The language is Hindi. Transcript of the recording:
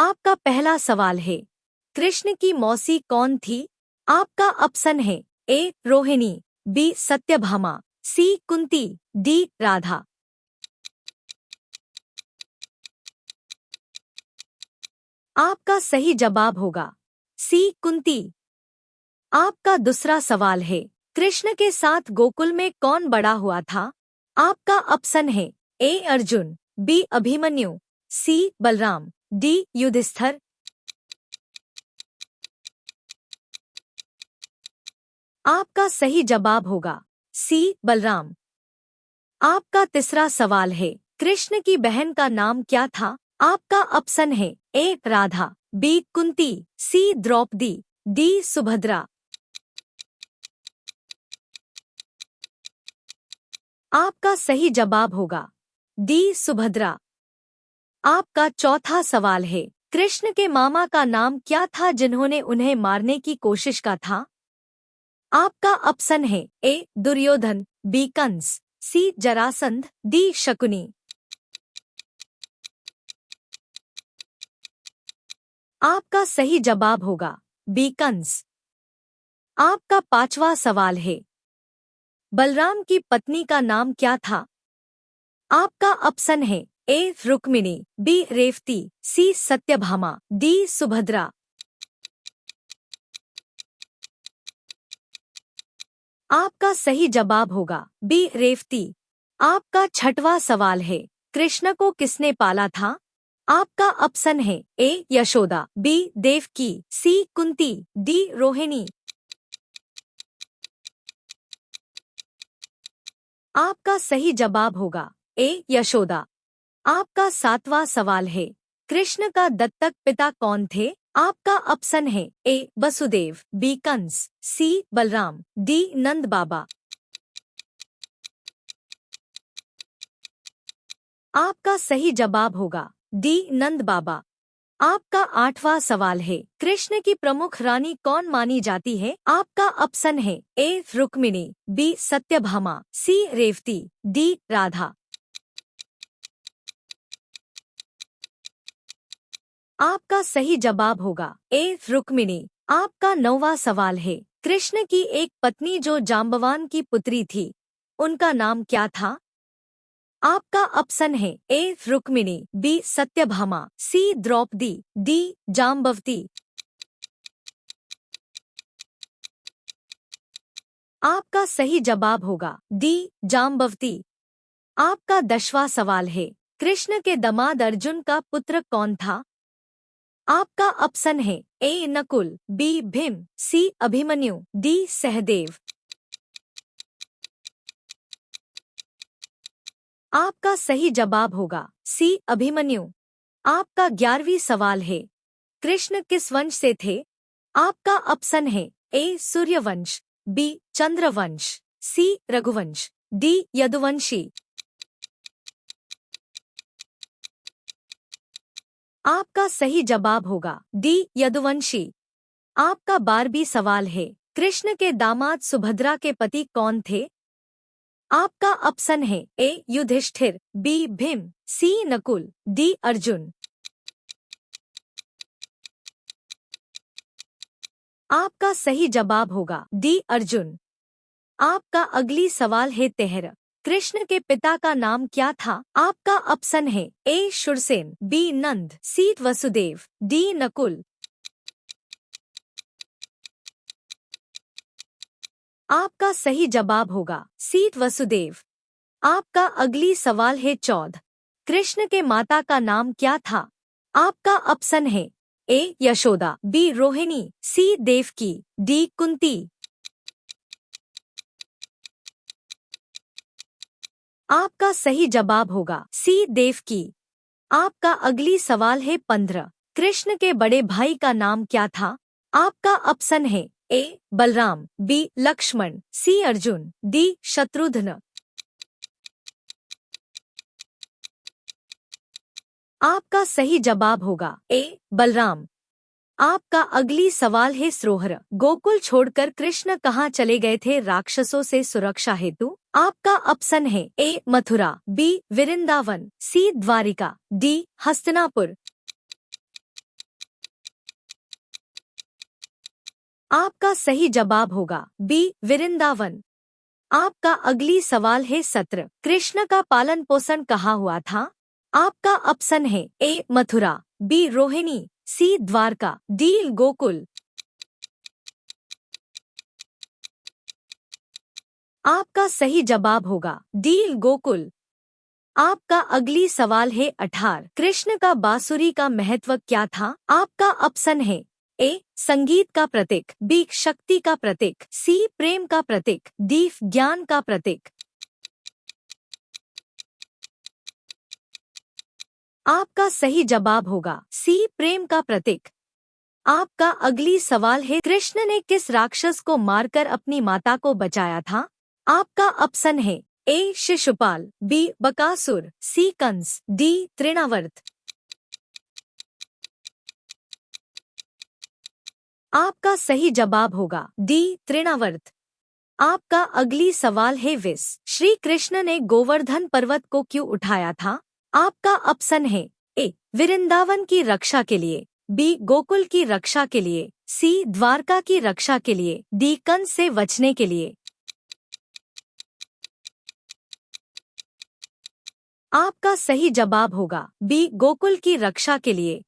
आपका पहला सवाल है, कृष्ण की मौसी कौन थी? आपका ऑप्शन है ए रोहिणी, बी सत्यभामा, सी कुंती, डी राधा। आपका सही जवाब होगा सी कुंती। आपका दूसरा सवाल है, कृष्ण के साथ गोकुल में कौन बड़ा हुआ था? आपका ऑप्शन है ए अर्जुन, बी अभिमन्यु, सी बलराम, डी युधिष्ठिर। आपका सही जवाब होगा सी बलराम। आपका तीसरा सवाल है, कृष्ण की बहन का नाम क्या था? आपका ऑप्शन है ए राधा, बी कुंती, सी द्रौपदी, डी सुभद्रा। आपका सही जवाब होगा डी सुभद्रा। आपका चौथा सवाल है, कृष्ण के मामा का नाम क्या था जिन्होंने उन्हें मारने की कोशिश का था? आपका ऑप्शन है ए दुर्योधन, बी कंस, सी जरासंध, डी शकुनी। आपका सही जवाब होगा बी कंस। आपका पांचवा सवाल है, बलराम की पत्नी का नाम क्या था? आपका ऑप्शन है ए रुक्मिणी, बी रेवती, सी सत्यभामा, डी सुभद्रा। आपका सही जवाब होगा बी रेवती। आपका छठवां सवाल है, कृष्ण को किसने पाला था? आपका ऑप्शन है ए यशोदा, बी देवकी, सी कुंती, डी रोहिणी। आपका सही जवाब होगा ए यशोदा। आपका सातवां सवाल है, कृष्ण का दत्तक पिता कौन थे? आपका ऑप्शन है ए वसुदेव, बी कंस, सी बलराम, डी नंद बाबा। आपका सही जवाब होगा डी नंद बाबा। आपका आठवां सवाल है, कृष्ण की प्रमुख रानी कौन मानी जाती है? आपका ऑप्शन है ए रुक्मिणी, बी सत्यभामा, सी रेवती, डी राधा। आपका सही जवाब होगा ए रुक्मिणी। आपका नौवां सवाल है, कृष्ण की एक पत्नी जो जाम्बवान की पुत्री थी, उनका नाम क्या था? आपका ऑप्शन है ए रुक्मिणी, बी सत्यभामा, सी द्रौपदी, डी जाम्बवती। आपका सही जवाब होगा डी जाम्बवती। आपका 10वां सवाल है, कृष्ण के दामाद अर्जुन का पुत्र कौन था? आपका ऑप्शन है ए नकुल, बी भीम, सी अभिमन्यु, डी सहदेव। आपका सही जवाब होगा सी अभिमन्यु। आपका 11वीं सवाल है, कृष्ण किस वंश से थे? आपका ऑप्शन है ए सूर्यवंश, बी चंद्रवंश, सी रघुवंश, डी यदुवंशी। आपका सही जवाब होगा डी यदुवंशी। आपका 12वीं सवाल है, कृष्ण के दामाद सुभद्रा के पति कौन थे? आपका ऑप्शन है ए युधिष्ठिर, बी भीम, सी नकुल, डी अर्जुन। आपका सही जवाब होगा डी अर्जुन। आपका अगली सवाल है 13, कृष्ण के पिता का नाम क्या था? आपका ऑप्शन है ए शूरसेन, बी नंद, सी वसुदेव, डी नकुल। आपका सही जवाब होगा सी वसुदेव। आपका अगली सवाल है 14, कृष्ण के माता का नाम क्या था? आपका ऑप्शन है ए यशोदा, बी रोहिणी, सी देवकी, डी कुंती। आपका सही जवाब होगा सी देवकी। आपका अगली सवाल है 15, कृष्ण के बड़े भाई का नाम क्या था? आपका ऑप्शन है ए बलराम, बी लक्ष्मण, सी अर्जुन, डी शत्रुघ्न। आपका सही जवाब होगा ए बलराम। आपका अगली सवाल है 16, गोकुल छोड़कर कृष्ण कहाँ चले गए थे राक्षसों से सुरक्षा हेतु? आपका ऑप्शन है ए मथुरा, बी वृंदावन, सी द्वारिका, डी हस्तिनापुर। आपका सही जवाब होगा बी वृंदावन। आपका अगली सवाल है 17। कृष्ण का पालन पोषण कहाँ हुआ था? आपका ऑप्शन है ए मथुरा, बी रोहिणी, सी द्वारका, डी गोकुल। आपका सही जवाब होगा डी गोकुल। आपका अगली सवाल है 18। कृष्ण का बांसुरी का महत्व क्या था? आपका ऑप्शन है ए संगीत का प्रतीक, बी शक्ति का प्रतीक, सी प्रेम का प्रतीक, डी ज्ञान का प्रतीक। आपका सही जवाब होगा सी प्रेम का प्रतीक। आपका अगली सवाल है कृष्ण ने किस राक्षस को मारकर अपनी माता को बचाया था? आपका ऑप्शन है ए शिशुपाल, बी बकासुर, सी कंस, डी तृणावर्त। आपका सही जवाब होगा डी तृणावर्त। आपका अगली सवाल है 20। श्री कृष्ण ने गोवर्धन पर्वत को क्यों उठाया था? आपका ऑप्शन है ए वृंदावन की रक्षा के लिए, बी गोकुल की रक्षा के लिए, सी द्वारका की रक्षा के लिए, डी कंस से बचने के लिए। आपका सही जवाब होगा बी गोकुल की रक्षा के लिए।